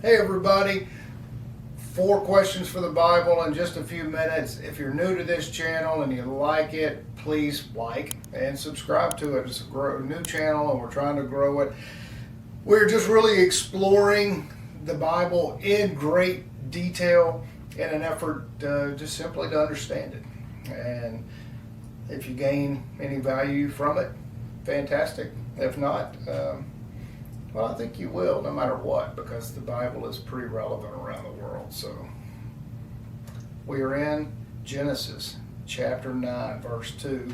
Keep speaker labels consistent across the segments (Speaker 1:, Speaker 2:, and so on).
Speaker 1: Hey everybody, 4 questions for the Bible in just a few minutes. If you're new to this channel and you like it, please like and subscribe to it. It's a new channel and we're trying to grow it. We're just really exploring the Bible in great detail in an effort just simply to understand it. And if you gain any value from it, fantastic. If not, well, I think you will, no matter what, because the Bible is pretty relevant around the world. So, we are in Genesis chapter 9, verse 2.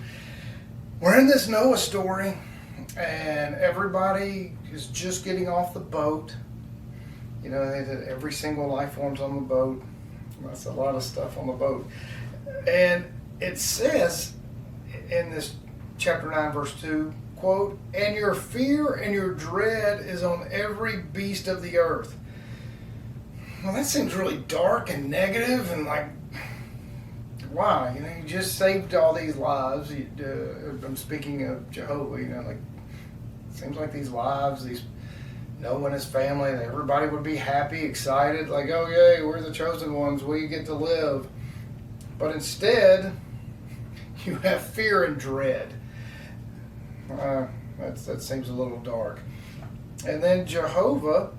Speaker 1: We're in this Noah story, and everybody is just getting off the boat. You know, every single life form's on the boat. That's a lot of stuff on the boat. And it says in this chapter 9, verse 2, quote, "And your fear and your dread is on every beast of the earth." Well, that seems really dark and negative, and like, why? You know, you just saved all these lives. I'm speaking of Jehovah. You know, like, it seems like these lives, these Noah and his family, everybody would be happy, excited, like, oh yay, we're the chosen ones, we get to live. But instead, you have fear and dread. That seems a little dark. And then Jehovah,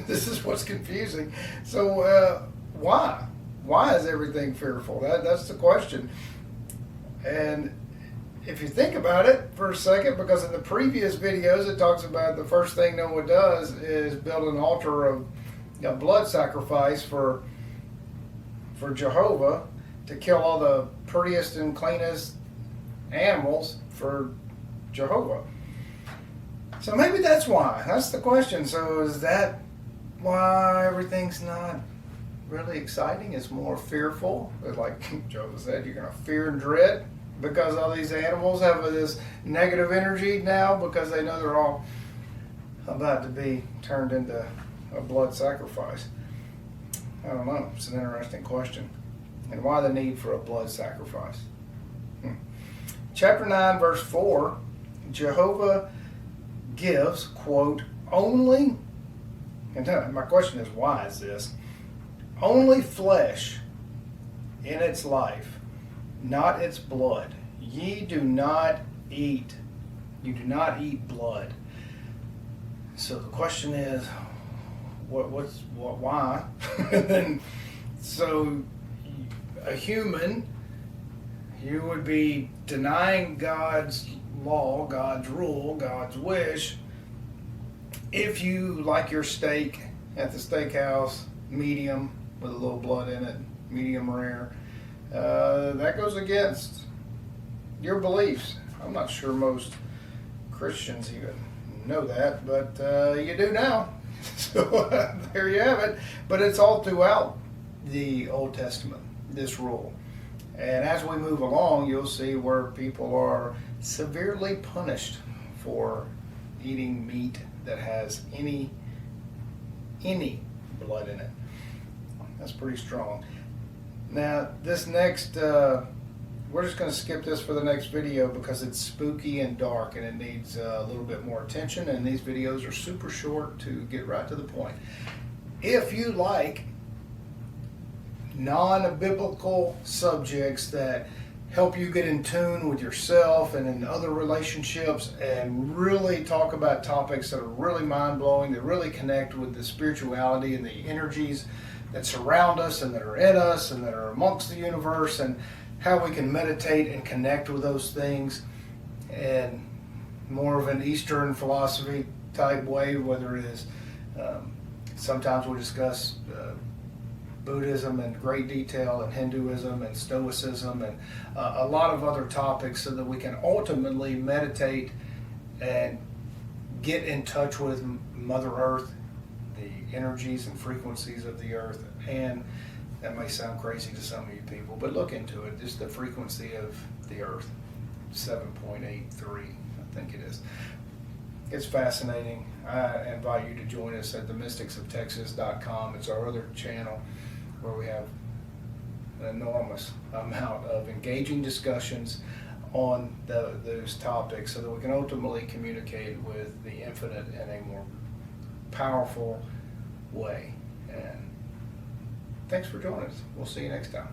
Speaker 1: this is what's confusing. So why? Why is everything fearful? That's the question. And if you think about it for a second, because in the previous videos it talks about the first thing Noah does is build an altar of blood sacrifice for Jehovah to kill all the prettiest and cleanest animals for Jehovah. So maybe that's why. That's the question. So is that why everything's not really exciting? It's more fearful. Like Jehovah said, you're going to fear and dread because all these animals have this negative energy now because they know they're all about to be turned into a blood sacrifice. I don't know. It's an interesting question. And why the need for a blood sacrifice? Chapter 9, verse 4, Jehovah gives, quote, only, and my question is, why is this? Only flesh in its life, not its blood. Ye do not eat. You do not eat blood. So the question is, why? And so a human, you would be denying God's law, God's rule, God's wish, if you like your steak at the steakhouse, medium, with a little blood in it, medium rare. That goes against your beliefs. I'm not sure most Christians even know that, but you do now. So there you have it. But it's all throughout the Old Testament, this rule. And as we move along, you'll see where people are severely punished for eating meat that has any blood in it. That's pretty strong. Now, this next, we're just going to skip this for the next video because it's spooky and dark and it needs a little bit more attention, and these videos are super short to get right to the point. If you like non-biblical subjects that help you get in tune with yourself and in other relationships and really talk about topics that are really mind-blowing, that really connect with the spirituality and the energies that surround us and that are in us and that are amongst the universe, and how we can meditate and connect with those things in more of an Eastern philosophy type way, whether it is sometimes we'll discuss Buddhism in great detail, and Hinduism and Stoicism, and a lot of other topics, so that we can ultimately meditate and get in touch with Mother Earth, the energies and frequencies of the earth. And that may sound crazy to some of you people, but look into it. Just the frequency of the earth, 7.83, I think it is. It's fascinating. I invite you to join us at themysticsofTexas.com. It's our other channel where we have an enormous amount of engaging discussions on those topics, so that we can ultimately communicate with the infinite in a more powerful way. And thanks for joining us. We'll see you next time.